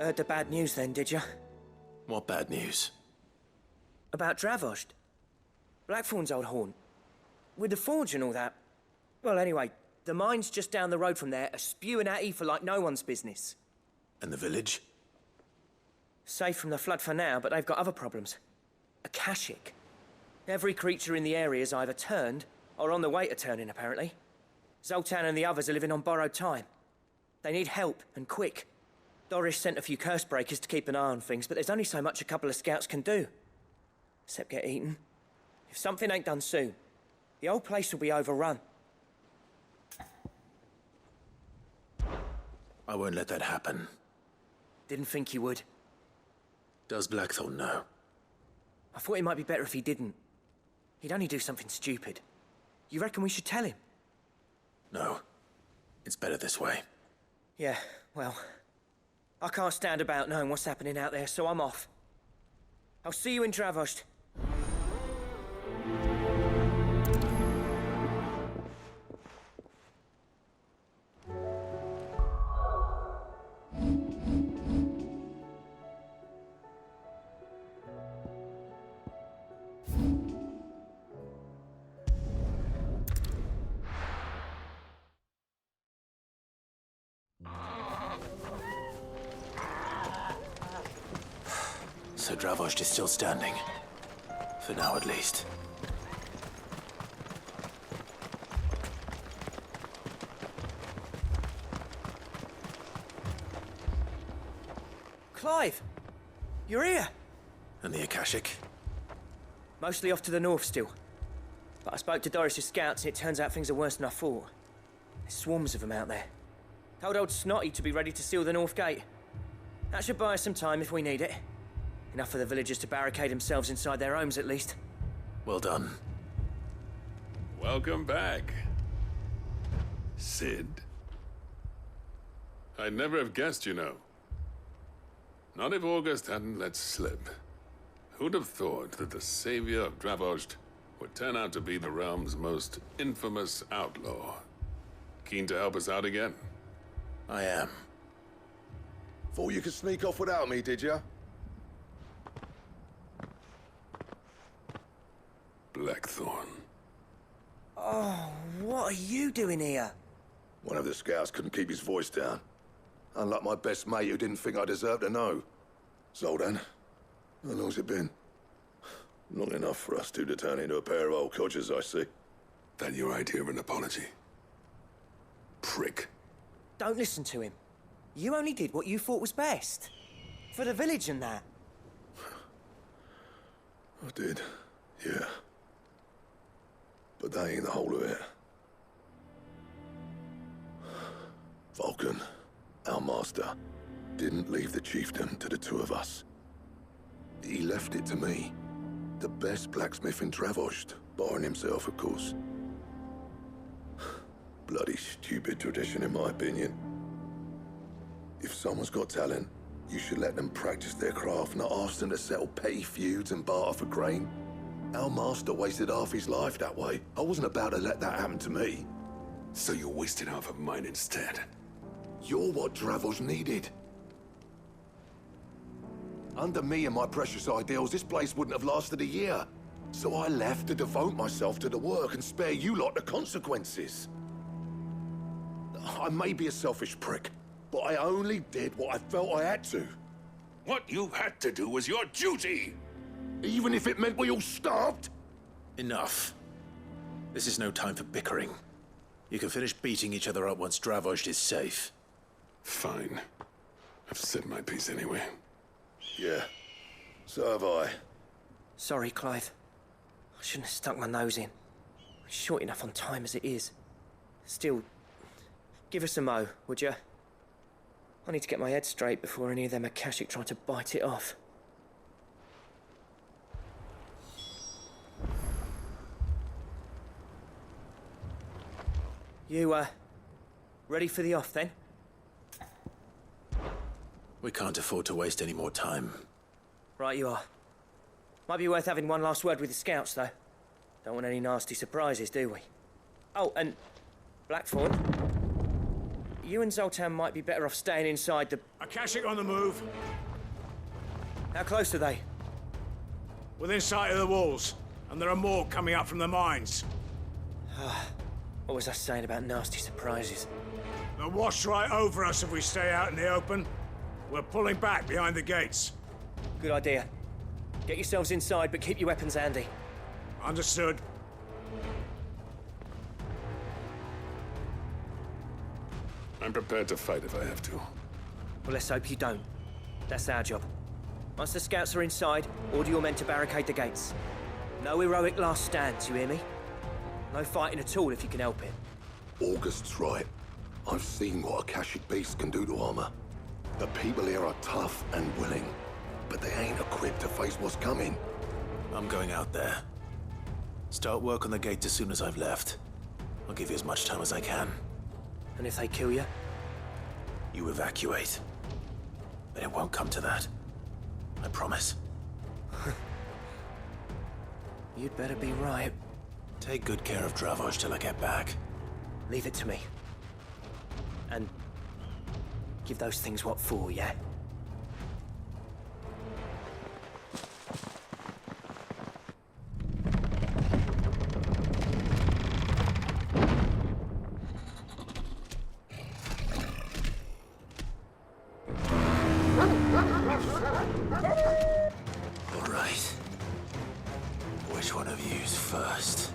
Heard the bad news then, did you? What bad news? About Dravost. Blackthorn's old haunt. With the forge and all that. Well, anyway, the mines just down the road from there are spewing out ether like no one's business. And the village? Safe from the flood for now, but they've got other problems. Akashic. Every creature in the area is either turned, or on the way to turning, apparently. Zoltan and the others are living on borrowed time. They need help, and quick. Doris sent a few curse breakers to keep an eye on things, but there's only so much a couple of scouts can do. Except get eaten. If something ain't done soon, the whole place will be overrun. I won't let that happen. Didn't think you would. Does Blackthorn know? I thought it might be better if he didn't. He'd only do something stupid. You reckon we should tell him? No. It's better this way. Yeah, well... I can't stand about knowing what's happening out there, so I'm off. I'll see you in Dravost. So Dravost is still standing. For now, at least. Clive! You're here! And the Akashic? Mostly off to the north still. But I spoke to Doris's scouts and it turns out things are worse than I thought. There's swarms of them out there. Told old Snotty to be ready to seal the north gate. That should buy us some time if we need it. Enough for the villagers to barricade themselves inside their homes, at least. Well done. Welcome back, Sid. I'd never have guessed, you know. Not if August hadn't let slip. Who'd have thought that the savior of Dravost would turn out to be the realm's most infamous outlaw? Keen to help us out again? I am. Thought you could sneak off without me, did you? Blackthorn. Oh, what are you doing here? One of the scouts couldn't keep his voice down. Unlike my best mate who didn't think I deserved to know. Zoltan, how long's it been? Long enough for us two to turn into a pair of old codgers, I see. That your idea of an apology? Prick. Don't listen to him. You only did what you thought was best. For the village and that. I did, yeah. But that ain't the whole of it. Vulcan, our master, didn't leave the chieftain to the two of us. He left it to me, the best blacksmith in Dravost, barring himself, of course. Bloody stupid tradition, in my opinion. If someone's got talent, you should let them practice their craft, not ask them to settle petty feuds and barter for grain. Our master wasted half his life that way. I wasn't about to let that happen to me. So you wasted half of mine instead? You're what Dravost needed. Under me and my precious ideals, this place wouldn't have lasted a year. So I left to devote myself to the work and spare you lot the consequences. I may be a selfish prick, but I only did what I felt I had to. What you had to do was your duty! Even if it meant we all starved? Enough. This is no time for bickering. You can finish beating each other up once Dravost is safe. Fine. I've said my piece anyway. Yeah, so have I. Sorry, Clive. I shouldn't have stuck my nose in. We're short enough on time as it is. Still, give us a mo, would you? I need to get my head straight before any of them Akashic try to bite it off. You, ready for the off, then? We can't afford to waste any more time. Right you are. Might be worth having one last word with the scouts, though. Don't want any nasty surprises, do we? Oh, and Blackthorn. You and Zoltan might be better off staying inside the... Akashic on the move. How close are they? Within sight of the walls. And there are more coming up from the mines. What was I saying about nasty surprises? They'll wash right over us if we stay out in the open. We're pulling back behind the gates. Good idea. Get yourselves inside, but keep your weapons handy. Understood. I'm prepared to fight if I have to. Well, let's hope you don't. That's our job. Once the scouts are inside, order your men to barricade the gates. No heroic last stands, you hear me? No fighting at all if you can help it. August's right. I've seen what Akashic beasts can do to armor. The people here are tough and willing, but they ain't equipped to face what's coming. I'm going out there. Start work on the gate as soon as I've left. I'll give you as much time as I can. And if they kill you? You evacuate. But it won't come to that. I promise. You'd better be right. Take good care of Dravoj till I get back. Leave it to me. And give those things what for, yeah? All right. Which one of you's first?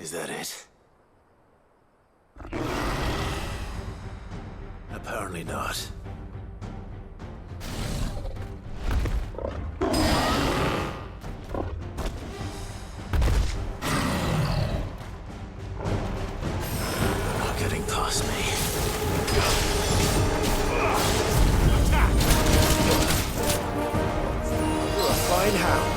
Is that it? Apparently not. Not getting past me. You're a fine hound.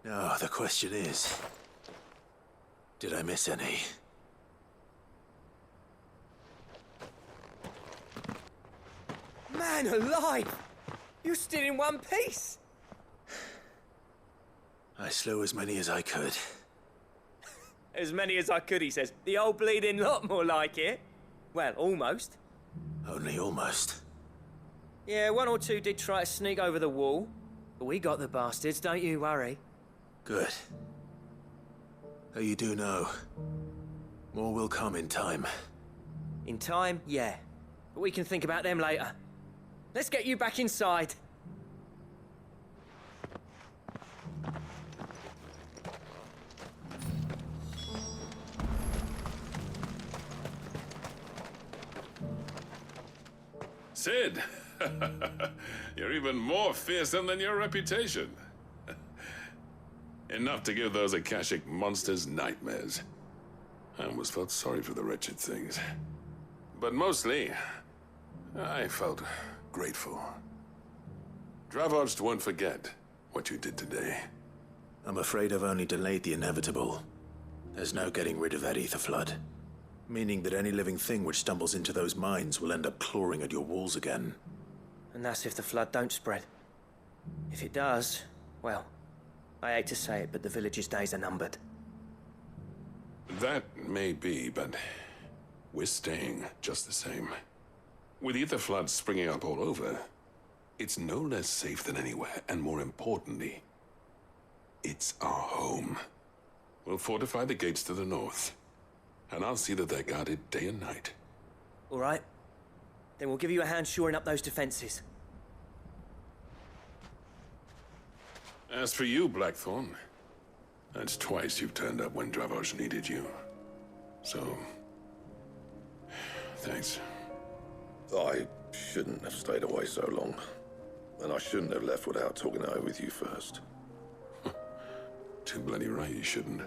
Now, the question is, did I miss any? Man alive! You're still in one piece! I slew as many as I could. As many as I could, he says. The old bleeding lot, more like it. Well, almost. Only almost. Yeah, one or two did try to sneak over the wall. But we got the bastards, don't you worry. Good. Though you do know, more will come in time. In time, yeah. But we can think about them later. Let's get you back inside. Sid! You're even more fearsome than your reputation. Enough to give those Akashic monsters nightmares. I almost felt sorry for the wretched things. But mostly, I felt grateful. Dravoged won't forget what you did today. I'm afraid I've only delayed the inevitable. There's no getting rid of that ether flood. Meaning that any living thing which stumbles into those mines will end up clawing at your walls again. And that's if the flood don't spread. If it does, well, I hate to say it, but the village's days are numbered. That may be, but we're staying just the same. With ether floods springing up all over, it's no less safe than anywhere, and more importantly, it's our home. We'll fortify the gates to the north, and I'll see that they're guarded day and night. All right. Then we'll give you a hand shoring up those defenses. As for you, Blackthorn, that's twice you've turned up when Dravos needed you. So, thanks. I shouldn't have stayed away so long. And I shouldn't have left without talking it over with you first. Too bloody right you shouldn't.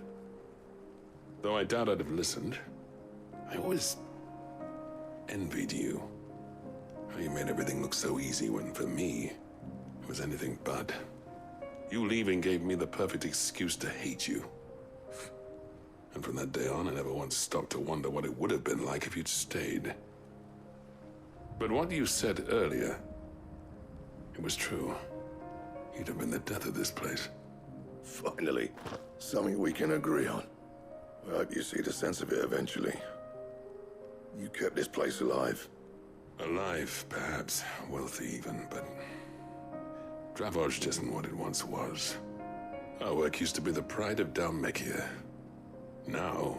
Though I doubt I'd have listened. I always envied you. How you made everything look so easy when, for me, it was anything but. You leaving gave me the perfect excuse to hate you. And from that day on, I never once stopped to wonder what it would have been like if you'd stayed. But what you said earlier, it was true. You'd have been the death of this place. Finally, something we can agree on. I hope you see the sense of it eventually. You kept this place alive. Alive, perhaps. Wealthy even, but Dravos isn't what it once was. Our work used to be the pride of Dalmekia. Now,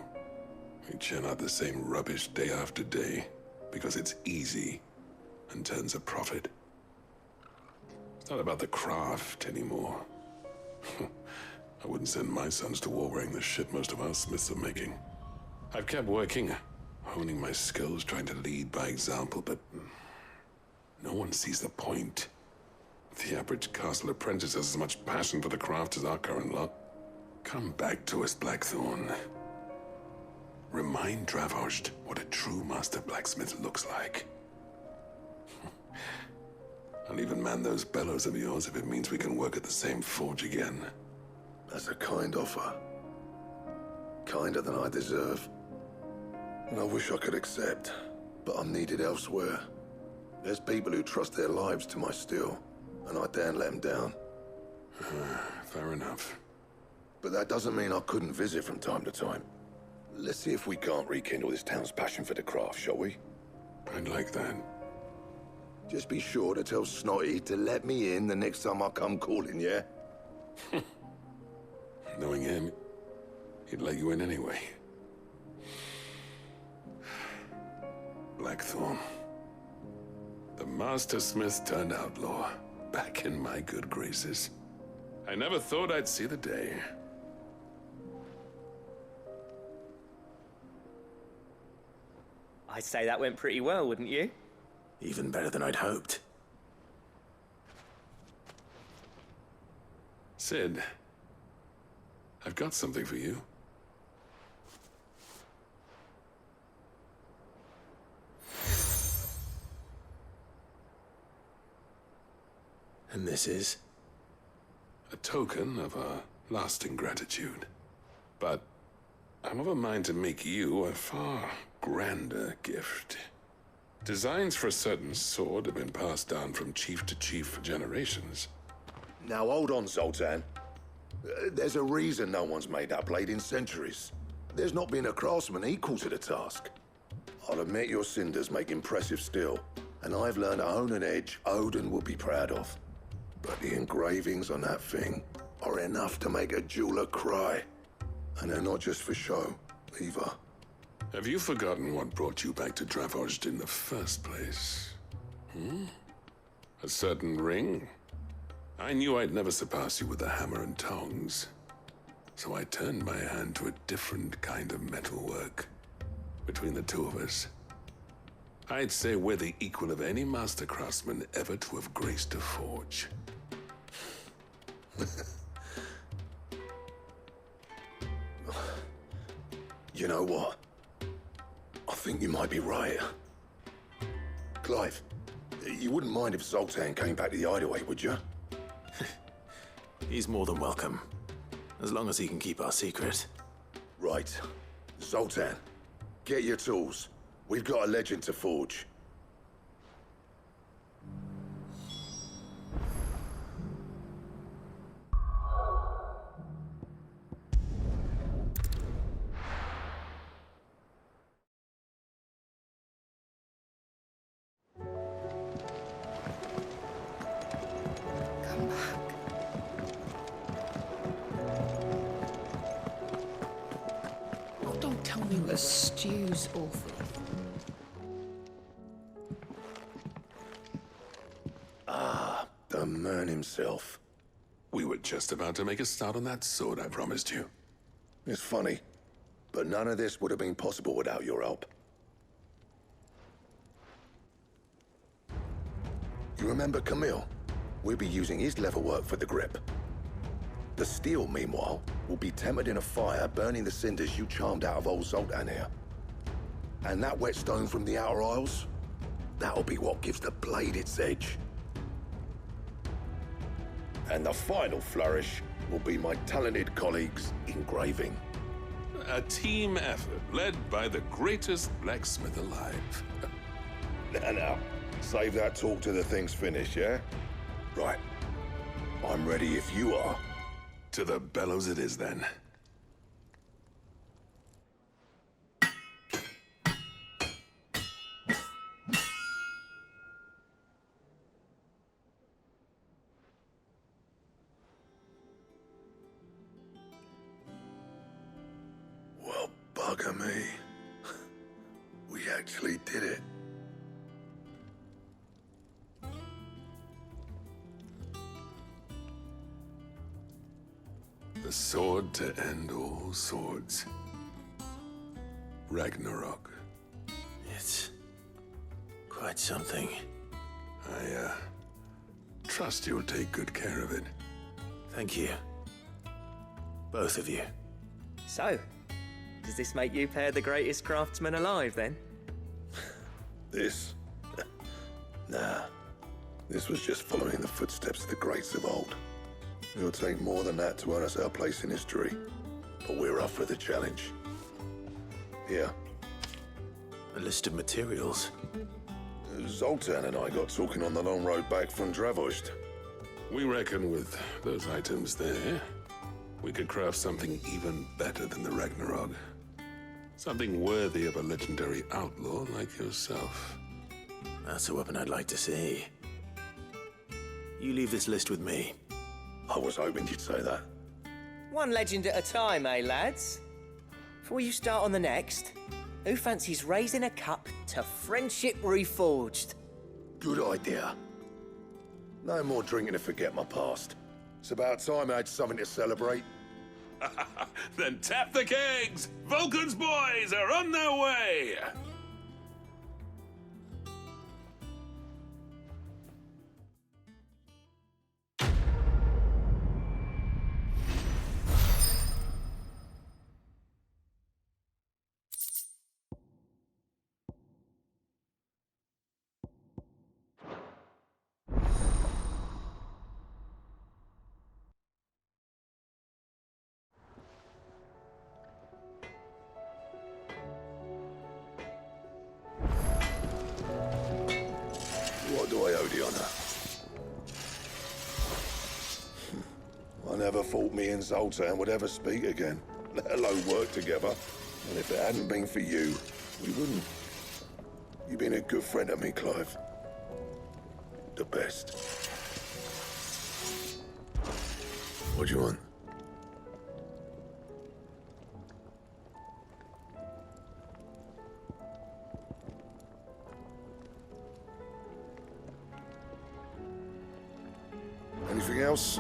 we churn out the same rubbish day after day because it's easy and turns a profit. It's not about the craft anymore. I wouldn't send my sons to war wearing the shit most of our smiths are making. I've kept working, honing my skills, trying to lead by example, but no one sees the point. The average castle apprentice has as much passion for the craft as our current lot. Come back to us, Blackthorn. Remind Dravoged what a true master blacksmith looks like. I'll even man those bellows of yours if it means we can work at the same forge again. That's a kind offer. Kinder than I deserve. And I wish I could accept, but I'm needed elsewhere. There's people who trust their lives to my steel, and I daren't let them down. Fair enough. But that doesn't mean I couldn't visit from time to time. Let's see if we can't rekindle this town's passion for the craft, shall we? I'd like that. Just be sure to tell Snotty to let me in the next time I come calling, yeah? Knowing him, he'd let you in anyway. Blackthorn. The Master Smith turned outlaw, back in my good graces. I never thought I'd see the day. I'd say that went pretty well, wouldn't you? Even better than I'd hoped. Sid, I've got something for you. And this is? A token of our lasting gratitude. But I'm of a mind to make you a far grander gift. Designs for a certain sword have been passed down from chief to chief for generations. Now hold on, Zoltan. There's a reason no one's made that blade in centuries. There's not been a craftsman equal to the task. I'll admit your cinders make impressive steel, and I've learned to own an edge Odin will be proud of. But the engravings on that thing are enough to make a jeweler cry. And they're not just for show, either. Have you forgotten what brought you back to Dravozd in the first place? A certain ring? I knew I'd never surpass you with the hammer and tongs. So I turned my hand to a different kind of metalwork. Between the two of us, I'd say we're the equal of any master craftsman ever to have graced a forge. You know what? I think you might be right. Clive, you wouldn't mind if Zoltan came back to the hideaway, would you? He's more than welcome. As long as he can keep our secret. Right. Zoltan, get your tools. We've got a legend to forge. Come back. Oh, don't tell me the stew's awful. The man himself. We were just about to make a start on that sword I promised you. It's funny, but none of this would have been possible without your help. You remember Camille? We'll be using his leatherwork for the grip. The steel, meanwhile, will be tempered in a fire, burning the cinders you charmed out of old Zoltan here. And that whetstone from the Outer Isles, that'll be what gives the blade its edge. And the final flourish will be my talented colleagues' engraving. A team effort led by the greatest blacksmith alive. Now, save that talk till the thing's finished, yeah? Right. I'm ready if you are. To the bellows it is then. Well, bugger me. We actually did it. The sword to end all swords. Ragnarok. It's quite something. I, trust you'll take good care of it. Thank you. Both of you. So, does this make you pair the greatest craftsman alive, then? This? Nah. This was just following the footsteps of the greats of old. It'll take more than that to earn us our place in history. But we're up for the challenge. Here. A list of materials. Zoltan and I got talking on the long road back from Dravozd. We reckon with those items there, we could craft something even better than the Ragnarok. Something worthy of a legendary outlaw like yourself. That's a weapon I'd like to see. You leave this list with me. I was hoping you'd say that. One legend at a time, eh, lads? Before you start on the next, who fancies raising a cup to friendship reforged? Good idea. No more drinking to forget my past. It's about time I had something to celebrate. Then tap the kegs! Vulcan's boys are on their way! What do I owe the honor? I never thought me and Zoltan would ever speak again, let alone work together. And if it hadn't been for you, we wouldn't. You've been a good friend to me, Clive. the best. What do you want? Anything else?